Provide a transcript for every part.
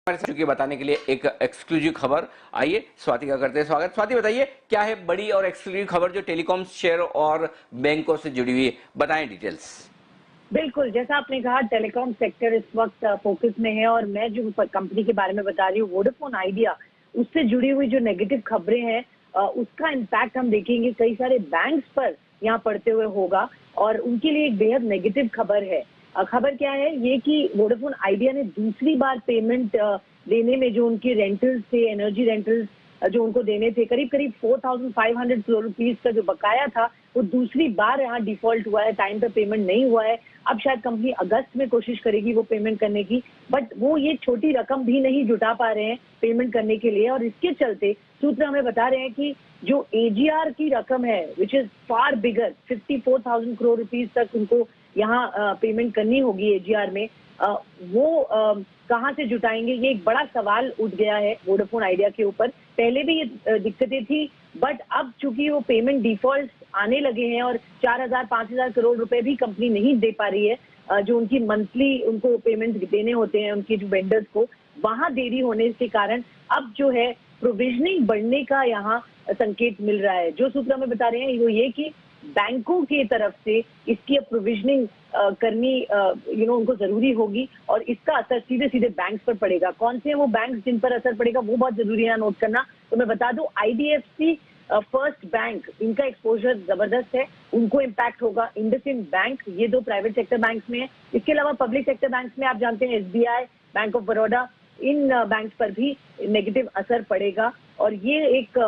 हमारे साथ बताने के लिए एक एक्सक्लूसिव खबर। आइए स्वाति का करते हैं स्वागत। स्वाति बताइए क्या है बड़ी और एक्सक्लूसिव खबर जो टेलीकॉम शेयर और बैंकों से जुड़ी हुई है, बताएं डिटेल्स। बिल्कुल, जैसा आपने कहा टेलीकॉम सेक्टर इस वक्त फोकस में है और मैं जो कंपनी के बारे में बता रही हूँ वोडाफोन आइडिया, उससे जुड़ी हुई जो नेगेटिव खबरें हैं उसका इम्पैक्ट हम देखेंगे कई सारे बैंक्स पर यहाँ पड़ते हुए होगा और उनके लिए एक बेहद नेगेटिव खबर है। खबर क्या है ये कि वोडाफोन आइडिया ने दूसरी बार पेमेंट देने में जो उनके रेंटल्स थे, एनर्जी रेंटल्स जो उनको देने थे, करीब करीब 4,500 करोड़ रुपीस का जो बकाया था वो दूसरी बार यहाँ डिफॉल्ट हुआ है, टाइम पे पेमेंट नहीं हुआ है। अब शायद कंपनी अगस्त में कोशिश करेगी वो पेमेंट करने की, बट वो ये छोटी रकम भी नहीं जुटा पा रहे हैं पेमेंट करने के लिए और इसके चलते सूत्र हमें बता रहे हैं कि जो एजीआर की रकम है which is far bigger, 54,000 crore rupees तक उनको यहाँ पेमेंट करनी होगी एजीआर में, वो कहाँ से जुटाएंगे, ये एक बड़ा सवाल उठ गया है वोडाफोन आइडिया के ऊपर। पहले भी ये दिक्कतें थी बट अब चूंकि वो पेमेंट डिफॉल्ट आने लगे हैं और 4,000-5,000 करोड़ रुपए भी कंपनी नहीं दे पा रही है जो उनकी मंथली उनको पेमेंट देने होते हैं उनके जो वेंडर्स को, वहां देरी होने के कारण अब जो है प्रोविजनिंग बढ़ने का यहाँ संकेत मिल रहा है। जो सूत्र हमें बता रहे हैं वो ये कि बैंकों की तरफ से इसकी अब प्रोविजनिंग करनी उनको जरूरी होगी और इसका असर सीधे सीधे बैंक्स पर पड़ेगा। कौन से हैं वो बैंक्स जिन पर असर पड़ेगा वो बहुत जरूरी है नोट करना। तो मैं बता दूं आईडीएफसी फर्स्ट बैंक, इनका एक्सपोजर जबरदस्त है, उनको इम्पैक्ट होगा। इंडसइंड बैंक, ये दो प्राइवेट सेक्टर बैंक्स में है। इसके अलावा पब्लिक सेक्टर बैंक्स में आप जानते हैं SBI, bank of Baroda, in banks पर भी नेगेटिव असर पड़ेगा और ये एक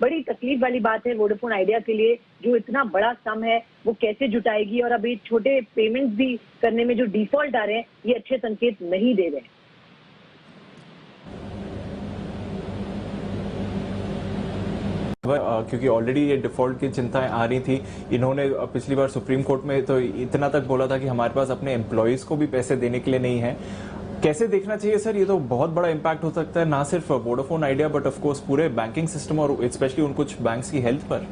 बड़ी तकलीफ वाली बात है वोडाफोन आइडिया के लिए। जो इतना बड़ा सम है वो कैसे जुटाएगी और अब ये छोटे पेमेंट्स भी करने में जो डिफॉल्ट आ रहे हैं ये अच्छे संकेत नहीं दे रहे हैं। क्योंकि ऑलरेडी ये डिफॉल्ट की चिंताएं आ रही थी, इन्होंने पिछली बार सुप्रीम कोर्ट में तो इतना तक बोला था कि हमारे पास अपने एम्प्लॉयज को भी पैसे देने के लिए नहीं है। कैसे देखना चाहिए सर, ये तो बहुत बड़ा इंपैक्ट हो सकता है ना सिर्फ Vodafone idea but of course पूरे बैंकिंग सिस्टम और स्पेशली उन कुछ बैंक्स की हेल्थ पर।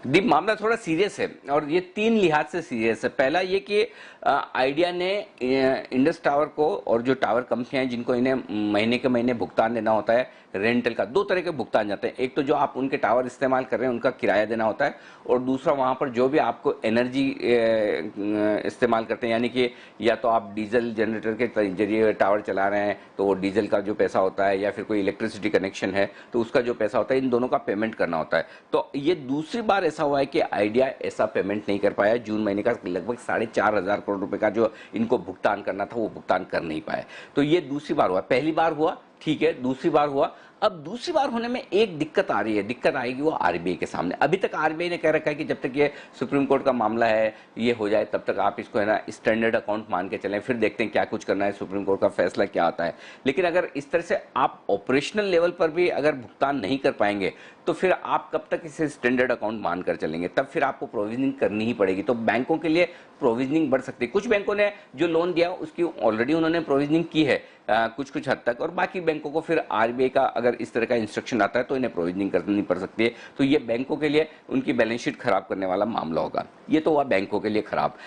दीप, मामला थोड़ा सीरियस है और ये तीन लिहाज से सीरियस है। पहला ये कि आइडिया ने इंडस टावर को और जो टावर कंपनियां हैं जिनको इन्हें महीने के महीने भुगतान देना होता है रेंटल का, दो तरह के भुगतान जाते हैं। एक तो जो आप उनके टावर इस्तेमाल कर रहे हैं उनका किराया देना होता है और दूसरा वहां पर जो भी आपको एनर्जी इस्तेमाल करते हैं, यानी कि या तो आप डीजल जनरेटर के जरिए टावर चला रहे हैं तो वो डीजल का जो पैसा होता है या फिर कोई इलेक्ट्रिसिटी कनेक्शन है तो उसका जो पैसा होता है, इन दोनों का पेमेंट करना होता है। तो ये दूसरी बार ऐसा हुआ है कि आइडिया ऐसा पेमेंट नहीं कर पाया। जून महीने का लगभग 4,500 करोड़ रुपए का जो इनको भुगतान करना था वो भुगतान कर नहीं पाए। तो ये दूसरी बार हुआ। पहली बार हुआ ठीक है, दूसरी बार हुआ। अब दूसरी बार होने में एक दिक्कत आ रही है, दिक्कत आएगी वो आरबीआई के सामने। अभी तक आरबीआई ने कह रखा है कि जब तक ये सुप्रीम कोर्ट का मामला है ये हो जाए तब तक आप इसको है ना स्टैंडर्ड अकाउंट मान के चलें, फिर देखते हैं क्या कुछ करना है, सुप्रीम कोर्ट का फैसला क्या आता है। लेकिन अगर इस तरह से आप ऑपरेशनल लेवल पर भी अगर भुगतान नहीं कर पाएंगे तो फिर आप कब तक इसे स्टैंडर्ड अकाउंट मानकर चलेंगे, तब फिर आपको प्रोविजनिंग करनी ही पड़ेगी। तो बैंकों के लिए प्रोविजनिंग बढ़ सकती है। कुछ बैंकों ने जो लोन दिया उसकी ऑलरेडी उन्होंने प्रोविजनिंग की है कुछ कुछ हद तक, और बाकी बैंकों को फिर आरबीआई का अगर इस तरह का इंस्ट्रक्शन आता है तो इन्हें प्रोविजनिंग करनी पड़ सकती है। तो ये बैंकों के लिए उनकी बैलेंस शीट खराब करने वाला मामला होगा। ये तो हुआ बैंकों के लिए खराब,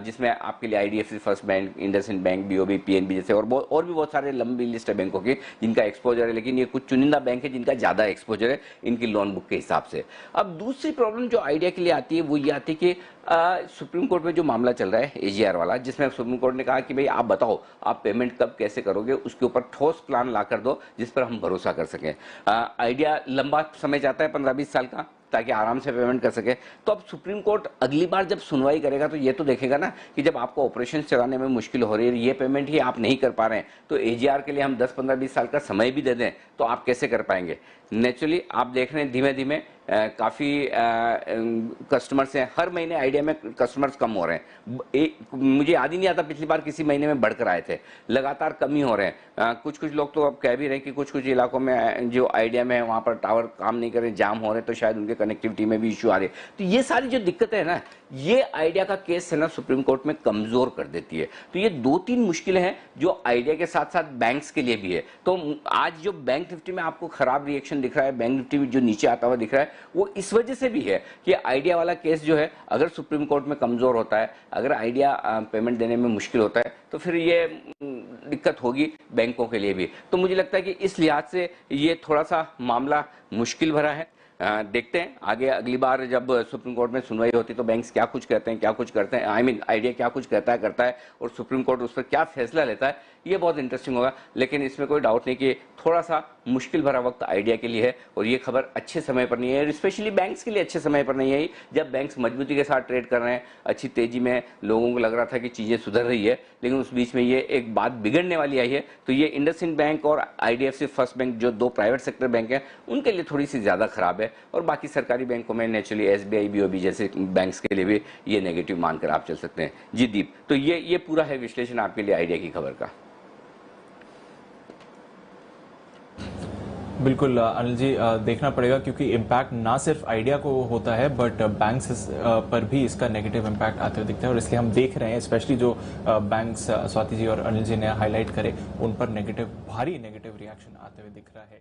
जिसमें आपके लिए IDFC first bank, IndusInd bank, BOB, PNB जैसे और भी बहुत सारे लंबी लिस्ट है बैंकों की जिनका एक्सपोजर है। लेकिन ये कुछ चुनिंदा बैंक है जिनका ज्यादा एक्सपोजर है इनकी लोन बुक के हिसाब से। अब दूसरी प्रॉब्लम जो आइडिया के लिए आती है वो ये आती है कि सुप्रीम कोर्ट में जो मामला चल रहा है एजीआर वाला, जिसमें सुप्रीम कोर्ट ने कहा कि भाई आप बताओ आप पेमेंट कब कैसे करोगे, उसके ऊपर ठोस प्लान ला कर दो जिस पर हम भरोसा कर सकें। आइडिया लंबा समय चाहता है 15-20 साल का, ताकि आराम से पेमेंट कर सके। तो अब सुप्रीम कोर्ट अगली बार जब सुनवाई करेगा तो ये तो देखेगा ना कि जब आपको ऑपरेशन चलाने में मुश्किल हो रही है, ये पेमेंट ही आप नहीं कर पा रहे हैं, तो एजीआर के लिए हम 10-15-20 साल का समय भी दे दें तो आप कैसे कर पाएंगे। नेचुरली आप देख रहे हैं धीमे धीमे काफी कस्टमर्स हैं, हर महीने आइडिया में कस्टमर्स कम हो रहे हैं। मुझे याद ही नहीं आता पिछली बार किसी महीने में बढ़कर आए थे, लगातार कमी हो रहे हैं। कुछ कुछ लोग तो अब कह भी रहे हैं कि कुछ कुछ इलाकों में जो आइडिया में है वहां पर टावर काम नहीं कर रहे, जाम हो रहे हैं, तो शायद उनके कनेक्टिविटी में भी इश्यू आ रहे हैं। तो ये सारी जो दिक्कतें है ना, ये आइडिया का केस है ना सुप्रीम कोर्ट में कमजोर कर देती है। तो ये 2-3 मुश्किलें हैं जो आइडिया के साथ साथ बैंक्स के लिए भी है। तो आज जो बैंक निफ्टी में आपको खराब रिएक्शन दिख रहा है, बैंक निफ्टी जो नीचे आता हुआ दिख रहा है, वो इस वजह से भी है कि आइडिया वाला केस जो है अगर सुप्रीम कोर्ट में कमजोर होता है, अगर आइडिया पेमेंट देने में मुश्किल होता है तो फिर ये दिक्कत होगी बैंकों के लिए भी। तो मुझे लगता है कि इस लिहाज से ये थोड़ा सा मामला मुश्किल भरा है। देखते हैं आगे अगली बार जब सुप्रीम कोर्ट में सुनवाई होती तो बैंक्स क्या कुछ कहते हैं, क्या कुछ करते हैं, आई मीन आइडिया क्या कुछ करता है और सुप्रीम कोर्ट उस पर क्या फैसला लेता है, ये बहुत इंटरेस्टिंग होगा। लेकिन इसमें कोई डाउट नहीं कि थोड़ा सा मुश्किल भरा वक्त आइडिया के लिए है और ये खबर अच्छे समय पर नहीं है, और स्पेशली बैंक्स के लिए अच्छे समय पर नहीं है जब बैंक्स मजबूती के साथ ट्रेड कर रहे हैं, अच्छी तेजी में लोगों को लग रहा था कि चीजें सुधर रही है, लेकिन उस बीच में ये एक बात बिगड़ने वाली आई है। तो ये इंडसइंड बैंक और IDFC फर्स्ट बैंक जो दो प्राइवेट सेक्टर बैंक हैं उनके लिए थोड़ी सी ज्यादा खराब है, और बाकी सरकारी बैंकों में नेचुरली SBI BOB जैसे बैंक्स के लिए भी ये नेगेटिव मानकर आप चल सकते हैं। जी दीप, तो ये पूरा है विश्लेषण आपके लिए आइडिया की खबर का। बिल्कुल अनिल जी, देखना पड़ेगा क्योंकि इम्पैक्ट ना सिर्फ आइडिया को होता है बट बैंक्स पर भी इसका नेगेटिव इम्पैक्ट आते हुए दिखता है, और इसलिए हम देख रहे हैं स्पेशली जो बैंक्स स्वाति जी और अनिल जी ने हाईलाइट करे उन पर भारी नेगेटिव रिएक्शन आते हुए दिख रहा है।